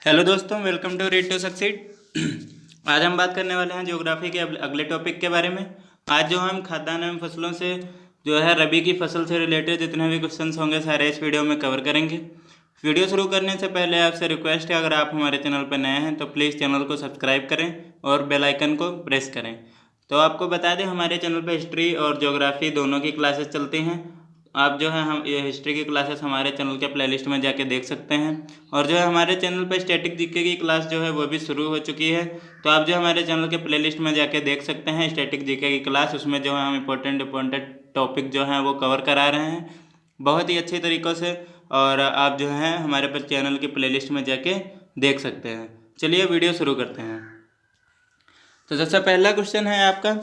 Hello दोस्तों, welcome to read to succeed. आज हम बात करने वाले हैं ज्योग्राफी के अगले टॉपिक के बारे में। आज जो हम खाद्यान्न एवं फसलों से जो है रबी की फसल से रिलेटेड जितने भी क्वेश्चंस होंगे सारे इस वीडियो में कवर करेंगे। वीडियो शुरू करने से पहले आपसे रिक्वेस्ट है, अगर आप हमारे चैनल पर नए हैं तो प्लीज़ चैनल को सब्सक्राइब करें और बेल आइकन को प्रेस करें। तो आपको बता दें, हमारे चैनल पर हिस्ट्री और ज्योग्राफी दोनों की क्लासेस चलती हैं। आप जो है हम ये हिस्ट्री की क्लासेस हमारे चैनल के प्लेलिस्ट में जाके देख सकते हैं, और जो है हमारे चैनल पर स्टैटिक जीके की क्लास जो है वो भी शुरू हो चुकी है। तो आप जो हमारे चैनल के प्लेलिस्ट में जाके देख सकते हैं स्टैटिक जीके की क्लास। उसमें जो है हम इंपॉर्टेंट टॉपिक जो हैं वो कवर करा रहे हैं बहुत ही अच्छे तरीक़ों से, और आप जो हैं हमारे पर चैनल की प्लेलिस्ट में जाके देख सकते हैं। चलिए वीडियो शुरू करते हैं। तो सबसे पहला क्वेश्चन है आपका,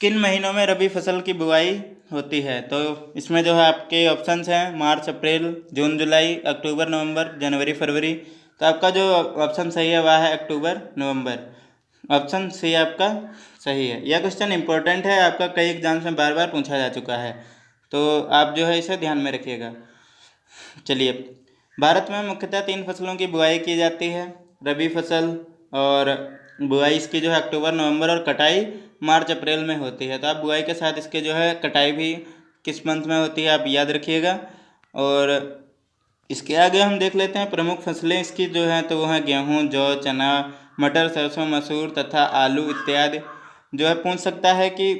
किन महीनों में रबी फसल की बुआई होती है? तो इसमें जो है आपके ऑप्शंस हैं मार्च, अप्रैल, जून, जुलाई, अक्टूबर, नवंबर, जनवरी, फरवरी। तो आपका जो ऑप्शन सही है वह है अक्टूबर, नवंबर। ऑप्शन सी आपका सही है। यह क्वेश्चन इंपॉर्टेंट है, आपका कई एग्जाम्स में बार बार पूछा जा चुका है, तो आप जो है इसे ध्यान में रखिएगा। चलिए, भारत में मुख्यतः 3 फसलों की बुआई की जाती है। रबी फसल, और बुआई इसकी जो है अक्टूबर, नवंबर, और कटाई मार्च, अप्रैल में होती है। तो आप बुआई के साथ इसके जो है कटाई भी किस मंथ में होती है आप याद रखिएगा। और इसके आगे हम देख लेते हैं प्रमुख फसलें इसकी जो हैं, तो वो हैं गेहूँ, जौ, चना, मटर, सरसों, मसूर तथा आलू इत्यादि। जो है पूछ सकता है कि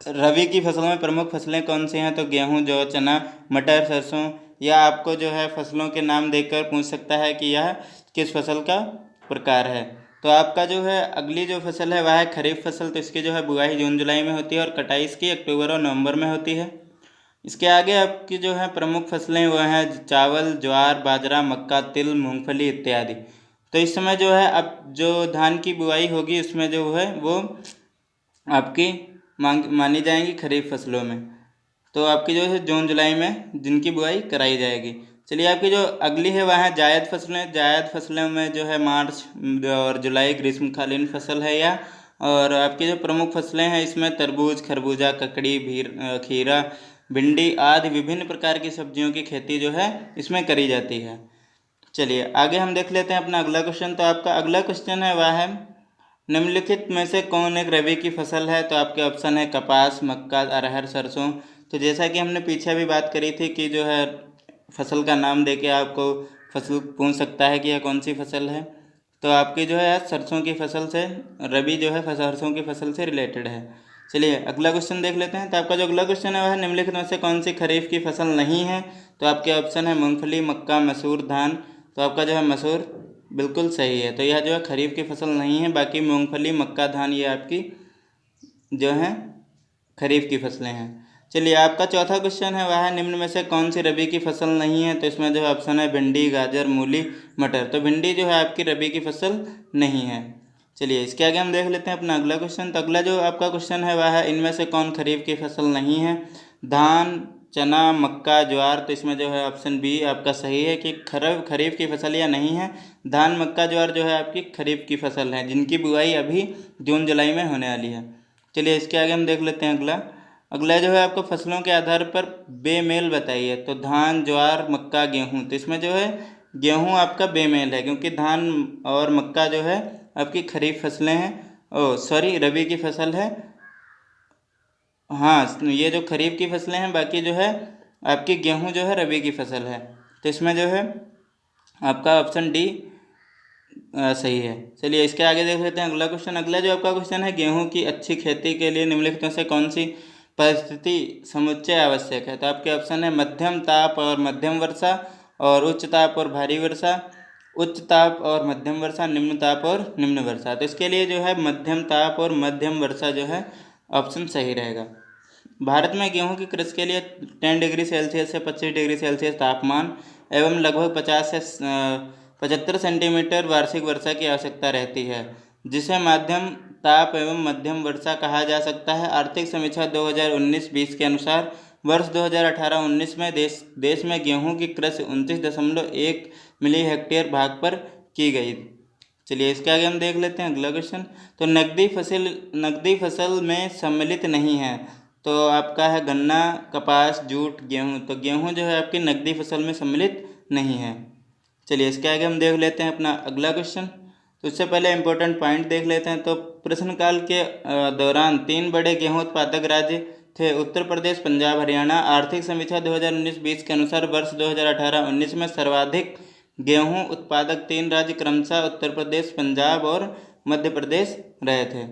रबी की फसलों में प्रमुख फसलें कौन सी हैं, तो गेहूँ, जौ, चना, मटर, सरसों, या आपको जो है फसलों के नाम देकर पूछ सकता है कि यह किस फसल का प्रकार है। तो आपका जो है अगली जो फसल है वह है खरीफ फसल। तो इसकी जो है बुआई जून जुलाई में होती है और कटाई इसकी अक्टूबर और नवंबर में होती है। इसके आगे आपकी जो है प्रमुख फसलें वह हैं चावल, ज्वार, बाजरा, मक्का, तिल, मूंगफली इत्यादि। तो इस समय जो है अब जो धान की बुआई होगी उसमें जो है वो आपकी मानी जाएंगी खरीफ फसलों में। तो आपकी जो है जून जुलाई में जिनकी बुआई कराई जाएगी। चलिए, आपकी जो अगली है वह है जायद फसलें। जायद फसलों में जो है मार्च और जुलाई ग्रीष्मकालीन फसल है यह। और आपकी जो प्रमुख फसलें हैं इसमें तरबूज, खरबूजा, ककड़ी, खीरा, भिंडी आदि विभिन्न प्रकार की सब्जियों की खेती जो है इसमें करी जाती है। चलिए आगे हम देख लेते हैं अपना अगला क्वेश्चन। तो आपका अगला क्वेश्चन है वह है, निम्नलिखित में से कौन एक रबी की फसल है? तो आपके ऑप्शन है कपास, मक्का, अरहर, सरसों। तो जैसा कि हमने पीछे भी बात करी थी कि जो है फसल का नाम देके आपको फसल पूछ सकता है कि यह कौन सी फसल है। तो आपकी जो है सरसों की फसल से, रबी जो है सरसों की फसल से रिलेटेड है। चलिए अगला क्वेश्चन देख लेते हैं। तो आपका जो अगला क्वेश्चन है वह है, निम्नलिखित में से कौन सी खरीफ की फसल नहीं है? तो आपके ऑप्शन है मूंगफली, मक्का, मसूर, धान। तो आपका जो है मसूर बिल्कुल सही है। तो यह जो है खरीफ की फसल नहीं है, बाकी मूंगफली, मक्का, धान ये आपकी जो है खरीफ की फसलें हैं। चलिए, आपका चौथा क्वेश्चन है वह है, निम्न में से कौन सी रबी की फसल नहीं है? तो इसमें जो है ऑप्शन है भिंडी, गाजर, मूली, मटर। तो भिंडी जो है आपकी रबी की फसल नहीं है। चलिए इसके आगे हम देख लेते हैं अपना अगला क्वेश्चन। तो अगला जो आपका क्वेश्चन है वह है, इनमें से कौन खरीफ की फसल नहीं है? धान, चना, मक्का, ज्वार। तो इसमें जो है ऑप्शन बी आपका सही है कि खरीफ की फसल या नहीं है। धान, मक्का, ज्वार जो है आपकी खरीफ की फसल है जिनकी बुआई अभी जून जुलाई में होने वाली है। चलिए इसके आगे हम देख लेते हैं अगला। अगला जो है आपको फसलों के आधार पर बेमेल बताइए। तो धान, ज्वार, मक्का, गेहूँ। तो इसमें जो है गेहूँ आपका बेमेल है, क्योंकि धान और मक्का जो है आपकी खरीफ फसलें हैं, ओ सॉरी रबी की फसल है। हाँ, ये जो खरीफ की फसलें हैं, बाकी जो है आपकी गेहूँ जो है रबी की फसल है। तो इसमें जो है आपका ऑप्शन डी सही है। चलिए इसके आगे देख लेते हैं अगला क्वेश्चन। अगला जो आपका क्वेश्चन है, गेहूं की अच्छी खेती के लिए निम्नलिखित में से कौन सी परिस्थिति समुच्चय आवश्यक है? तो आपके ऑप्शन है मध्यम ताप और मध्यम वर्षा, और उच्च ताप और भारी वर्षा, उच्च ताप और मध्यम वर्षा, निम्न ताप और निम्न वर्षा। तो इसके लिए जो है मध्यम ताप और मध्यम वर्षा जो है ऑप्शन सही रहेगा। भारत में गेहूं की कृषि के लिए 10 डिग्री सेल्सियस से 25 डिग्री सेल्सियस तापमान एवं लगभग 50 से 75 सेंटीमीटर वार्षिक वर्षा की आवश्यकता रहती है, जिसे माध्यम ताप एवं मध्यम वर्षा कहा जा सकता है। आर्थिक समीक्षा 2019-20 के अनुसार वर्ष 2018-19 में देश में गेहूं की कृषि 29.1 मिली हेक्टेयर भाग पर की गई। चलिए इसके आगे हम देख लेते हैं अगला क्वेश्चन। तो नकदी फसल में सम्मिलित नहीं है। तो आपका है गन्ना, कपास, जूट, गेहूँ। तो गेहूँ जो है आपकी नकदी फसल में सम्मिलित नहीं है। चलिए इसके आगे हम देख लेते हैं अपना अगला क्वेश्चन। तो इससे पहले इम्पोर्टेंट पॉइंट देख लेते हैं। तो प्रश्नकाल के दौरान 3 बड़े गेहूं उत्पादक राज्य थे उत्तर प्रदेश, पंजाब, हरियाणा। आर्थिक समीक्षा 2019-20 के अनुसार वर्ष 2018-19 में सर्वाधिक गेहूं उत्पादक 3 राज्य क्रमशः उत्तर प्रदेश, पंजाब और मध्य प्रदेश रहे थे।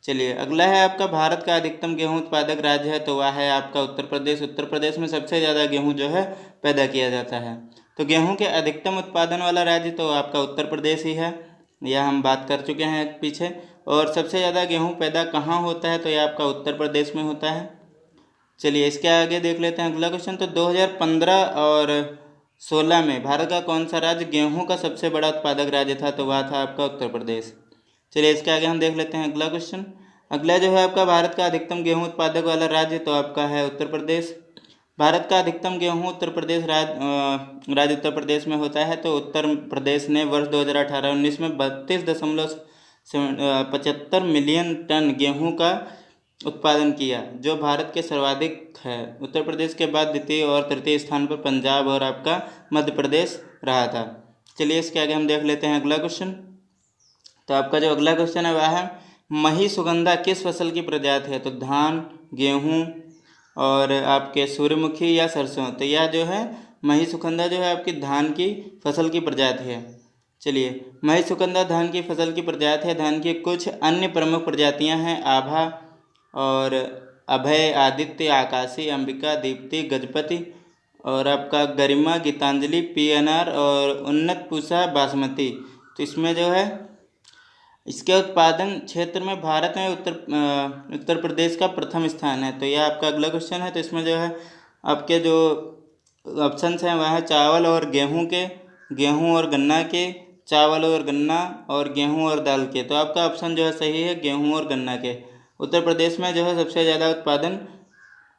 चलिए अगला है आपका भारत का अधिकतम गेहूं उत्पादक राज्य है, तो वह है आपका उत्तर प्रदेश। उत्तर प्रदेश में सबसे ज़्यादा गेहूं जो है पैदा किया जाता है। तो गेहूं के अधिकतम उत्पादन वाला राज्य तो आपका उत्तर प्रदेश ही है, यह हम बात कर चुके हैं पीछे। और सबसे ज़्यादा गेहूं पैदा कहाँ होता है, तो यह आपका उत्तर प्रदेश में होता है। चलिए इसके आगे देख लेते हैं अगला क्वेश्चन। तो 2015 और 16 में भारत का कौन सा राज्य गेहूं का सबसे बड़ा उत्पादक राज्य था, तो वह था आपका उत्तर प्रदेश। चलिए इसके आगे हम देख लेते हैं अगला क्वेश्चन। अगला जो है आपका भारत का अधिकतम गेहूं उत्पादक वाला राज्य तो आपका है उत्तर प्रदेश। भारत का अधिकतम गेहूं उत्तर प्रदेश राज्य उत्तर प्रदेश में होता है। तो उत्तर प्रदेश ने वर्ष 2018-19 में 32.75 मिलियन टन गेहूं का उत्पादन किया, जो भारत के सर्वाधिक है। उत्तर प्रदेश के बाद द्वितीय और तृतीय स्थान पर पंजाब और आपका मध्य प्रदेश रहा था। चलिए इसके आगे हम देख लेते हैं अगला क्वेश्चन। तो आपका जो अगला क्वेश्चन है वह है मही सुगंधा किस फसल की प्रजाति है, तो धान, गेहूं और आपके सूर्यमुखी या सरसों। तो यह जो है मही सुगंधा जो है आपकी धान की फसल की प्रजाति है। चलिए मही सुगंधा धान की फसल की प्रजाति है। धान की कुछ अन्य प्रमुख प्रजातियां हैं आभा और अभय, आदित्य, आकाशी, अंबिका, दीप्ति, गजपति और आपका गरिमा, गीतांजलि, पीएनआर और उन्नत पूसा, बासमती। तो इसमें जो है इसके उत्पादन क्षेत्र में भारत में उत्तर प्रदेश का प्रथम स्थान है। तो यह आपका अगला क्वेश्चन है। तो इसमें जो है आपके जो ऑप्शंस हैं वह है चावल और गेहूं के, गेहूं और गन्ना के, चावल और गन्ना और गेहूं और दाल के। तो आपका ऑप्शन जो है सही है गेहूं और गन्ना के। उत्तर प्रदेश में जो है सबसे ज़्यादा उत्पादन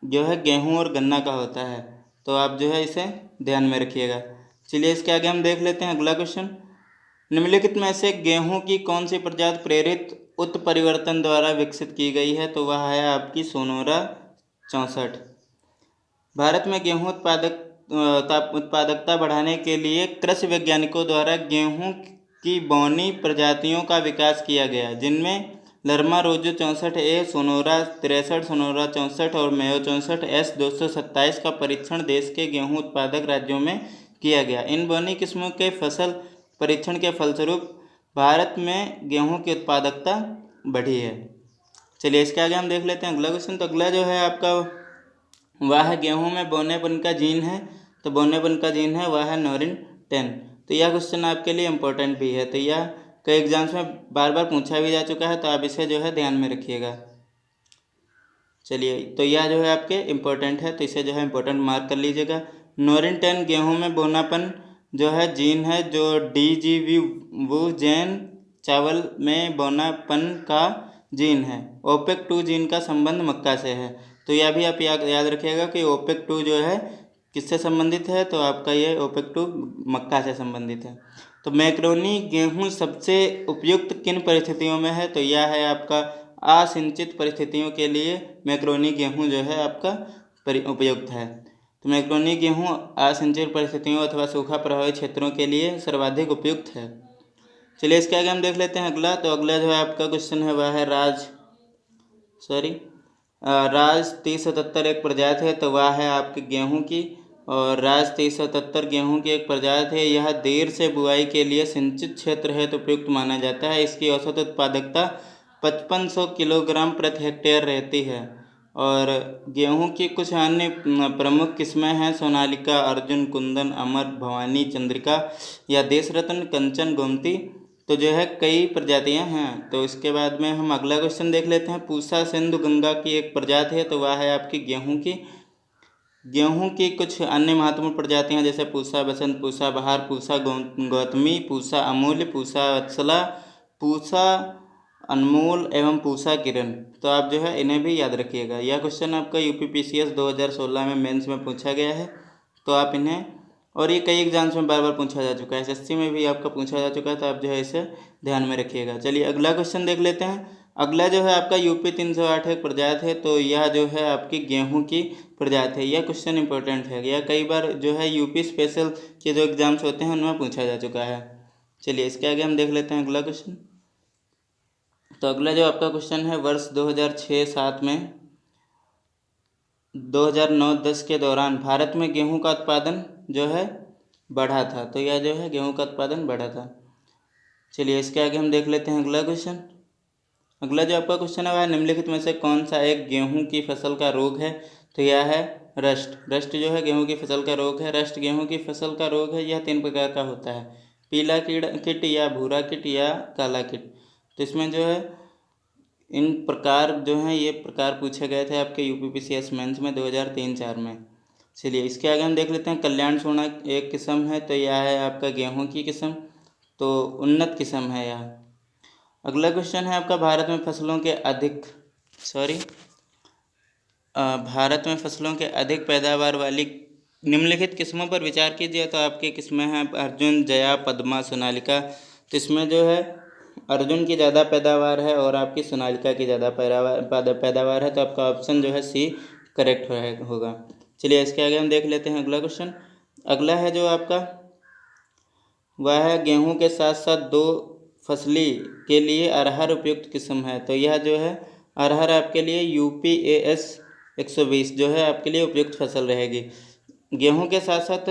जो है गेहूं और गन्ना का होता है। तो आप जो है इसे ध्यान में रखिएगा। चलिए इसके आगे हम देख लेते हैं अगला क्वेश्चन। निम्नलिखित में से गेहूं की कौन सी प्रजाति प्रेरित उत्परिवर्तन द्वारा विकसित की गई है, तो वह है आपकी सोनोरा 64। भारत में गेहूं उत्पादकता बढ़ाने के लिए कृषि वैज्ञानिकों द्वारा गेहूं की बौनी प्रजातियों का विकास किया गया, जिनमें लरमा रोजो 64A, सोनोरा 63, सोनोरा 64 और मेयो 64S 227 का परीक्षण देश के गेहूं उत्पादक राज्यों में किया गया। इन बौनी किस्मों के फसल परीक्षण के फलस्वरूप भारत में गेहूं की उत्पादकता बढ़ी है। चलिए इसके आगे हम देख लेते हैं अगला क्वेश्चन। तो अगला जो है आपका वह है गेहूं में बौनेपन का जीन है, तो बौनेपन का जीन है वह है नोरिन 10। तो यह क्वेश्चन आपके लिए इम्पोर्टेंट भी है। तो यह कई एग्जाम्स में बार बार पूछा भी जा चुका है, तो आप इसे जो है ध्यान में रखिएगा। चलिए तो यह जो है आपके इम्पोर्टेंट है, तो इसे जो है इम्पोर्टेंट मार्क कर लीजिएगा। नोरिन 10 गेहूँ में बोनापन जो है जीन है, जो DGV वो जैन चावल में बोनापन का जीन है। ओपेक 2 जीन का संबंध मक्का से है। तो यह भी आप याद रखिएगा कि ओपेक 2 जो है किससे संबंधित है, तो आपका ये ओपेक 2 मक्का से संबंधित है। तो मैक्रोनी गेहूं सबसे उपयुक्त किन परिस्थितियों में है, तो यह है आपका असिंचित परिस्थितियों के लिए मैक्रोनी गेहूं जो है आपका उपयुक्त है। तो मैक्रोनी गेहूं असिंचित परिस्थितियों अथवा सूखा प्रभावित क्षेत्रों के लिए सर्वाधिक उपयुक्त है। चलिए इसके आगे हम देख लेते हैं अगला। तो अगला जो है आपका क्वेश्चन है वह है राज 3077 एक प्रजाति है, तो वह है आपके गेहूं की। और राज 3077 गेहूं की एक प्रजाति है। यह देर से बुआई के लिए सिंचित क्षेत्र है तो उपयुक्त माना जाता है। इसकी औसत उत्पादकता 5500 किलोग्राम प्रति हेक्टेयर रहती है। और गेहूं की कुछ अन्य प्रमुख किस्में हैं सोनालिका, अर्जुन, कुंदन, अमर, भवानी, चंद्रिका या देश रत्न, कंचन, गोमती। तो जो है कई प्रजातियां हैं। तो इसके बाद में हम अगला क्वेश्चन देख लेते हैं। पूसा सिंधु गंगा की एक प्रजाति है, तो वह है आपकी गेहूं की। गेहूं की कुछ अन्य महत्वपूर्ण प्रजातियां जैसे पूसा बसंत, पूसा बहार, पूसा गौतमी, पूसा अमूल्य, पूसा वत्सला, पूसा अनमोल एवं पूसा किरण। तो आप जो है इन्हें भी याद रखिएगा। यह क्वेश्चन आपका UPPCS 2016 में मेंस में पूछा गया है, तो आप इन्हें, और ये कई एग्जाम्स में बार बार पूछा जा चुका है, SSC में भी आपका पूछा जा चुका है, तो आप जो है इसे ध्यान में रखिएगा। चलिए अगला क्वेश्चन देख लेते हैं। अगला जो है आपका यूपी 308 एक प्रजाति है, तो यह जो है आपकी गेहूं की प्रजाति है। यह क्वेश्चन इंपॉर्टेंट है, यह कई बार जो है यूपी स्पेशल के जो एग्जाम्स होते हैं उनमें पूछा जा चुका है। चलिए इसके आगे हम देख लेते हैं अगला क्वेश्चन। तो अगला जो आपका क्वेश्चन है, वर्ष 2006-07 में 2009-10 के दौरान भारत में गेहूं का उत्पादन जो है बढ़ा था। तो यह जो है गेहूं का उत्पादन बढ़ा था। चलिए इसके आगे हम देख लेते हैं अगला क्वेश्चन। अगला जो आपका क्वेश्चन है वह निम्नलिखित में से कौन सा एक गेहूं की फसल का रोग है। तो यह है रस्ट। रस्ट जो है गेहूं की फसल का रोग है। रस्ट गेहूं की फसल का रोग है। यह 3 प्रकार का होता है, पीला कीट या भूरा कीट या काला कीट। तो इसमें जो है इन प्रकार जो हैं ये प्रकार पूछे गए थे आपके यूपीपीसीएस मेंस में 2003-04 में। चलिए इसके आगे हम देख लेते हैं कल्याण सोना एक किस्म है, तो यह है आपका गेहूं की किस्म, तो उन्नत किस्म है यह। अगला क्वेश्चन है आपका भारत में फसलों के अधिक पैदावार वाली निम्नलिखित किस्मों पर विचार कीजिए। तो आपकी किस्में हैं अर्जुन, जया, पद्मा, सोनालिका। तो इसमें जो है अर्जुन की ज़्यादा पैदावार है और आपकी सोनालिका की ज़्यादा पैदावार है। तो आपका ऑप्शन जो है सी करेक्ट होगा। चलिए इसके आगे हम देख लेते हैं अगला क्वेश्चन। अगला है जो आपका वह है गेहूं के साथ साथ 2 फसली के लिए अरहर उपयुक्त किस्म है। तो यह जो है अरहर आपके लिए UPAS 120 जो है आपके लिए उपयुक्त फसल रहेगी। गेहूं के साथ साथ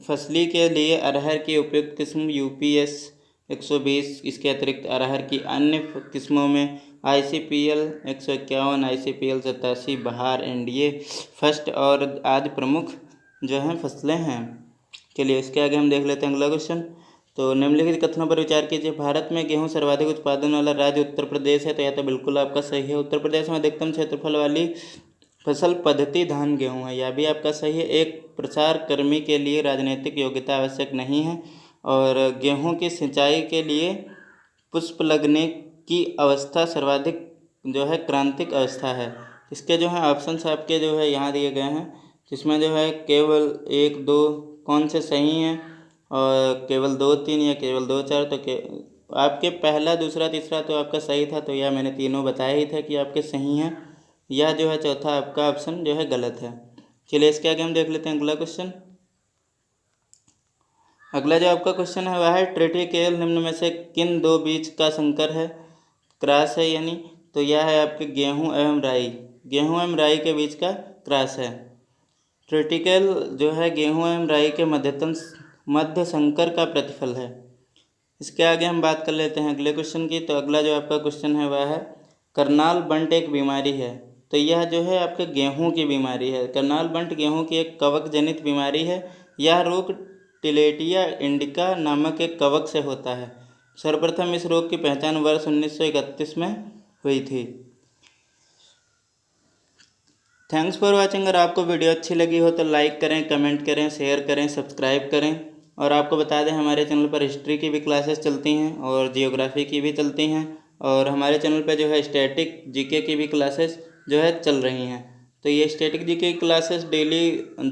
फसली के लिए अरहर की उपयुक्त किस्म UPS 120। इसके अतिरिक्त अरहर की अन्य किस्मों में ICPL 151, ICPL 87, बहार, NDA फर्स्ट और आदि प्रमुख जो हैं फसलें हैं। चलिए इसके आगे हम देख लेते हैं अगला क्वेश्चन। तो निम्नलिखित कथनों पर विचार कीजिए। भारत में गेहूं सर्वाधिक उत्पादन वाला राज्य उत्तर प्रदेश है। तो यह तो बिल्कुल आपका सही है। उत्तर प्रदेश में अधिकतम क्षेत्रफल वाली फसल पद्धति धान गेहूं है, यह भी आपका सही है। एक प्रचार कर्मी के लिए राजनीतिक योग्यता आवश्यक नहीं है और गेहूं की सिंचाई के लिए पुष्प लगने की अवस्था सर्वाधिक जो है क्रांतिक अवस्था है। इसके जो है ऑप्शंस आपके जो है यहाँ दिए गए हैं, जिसमें जो है केवल 1, 2 कौन से सही हैं और केवल 2, 3 या केवल 2, 4। तो आपके पहला, दूसरा, तीसरा तो आपका सही था, तो यह मैंने तीनों बताया ही था कि आपके सही हैं। यह जो है चौथा आपका ऑप्शन जो है गलत है। चलिए इसके आगे हम देख लेते हैं अगला क्वेश्चन। अगला जो आपका क्वेश्चन है वह है ट्रिटिकेल निम्न में से किन 2 बीज का संकर है, क्रॉस है यानी। तो यह है आपके गेहूं एवं राई के बीच का क्रॉस है। ट्रिटिकेल जो है गेहूं एवं राई के मध्य संकर का प्रतिफल है। इसके आगे हम बात कर लेते हैं अगले क्वेश्चन की। तो अगला जो आपका क्वेश्चन है वह है करनाल बंट एक बीमारी है। तो यह जो है आपके गेहूं की बीमारी है। करनाल बंट गेहूं की एक कवक जनित बीमारी है। यह रोग टिलेटिया इंडिका नामक एक कवक से होता है। सर्वप्रथम इस रोग की पहचान वर्ष 1931 में हुई थी। Thanks for watching. अगर आपको वीडियो अच्छी लगी हो तो लाइक करें, कमेंट करें, शेयर करें, सब्सक्राइब करें। और आपको बता दें हमारे चैनल पर हिस्ट्री की भी क्लासेस चलती हैं और जियोग्राफी की भी चलती हैं और हमारे चैनल पर जो है स्टैटिक जीके की भी क्लासेस जो है चल रही हैं। तो ये स्टैटिक जीके की क्लासेस डेली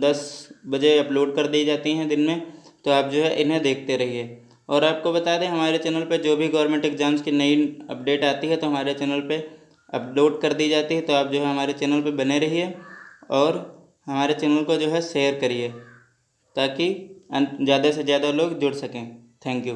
10 बजे अपलोड कर दी जाती हैं दिन में, तो आप जो है इन्हें देखते रहिए। और आपको बता दें हमारे चैनल पर जो भी गवर्नमेंट एग्जाम्स की नई अपडेट आती है तो हमारे चैनल पर अपलोड कर दी जाती है। तो आप जो है हमारे चैनल पर बने रहिए और हमारे चैनल को जो है शेयर करिए ताकि ज़्यादा से ज़्यादा लोग जुड़ सकें। Thank you.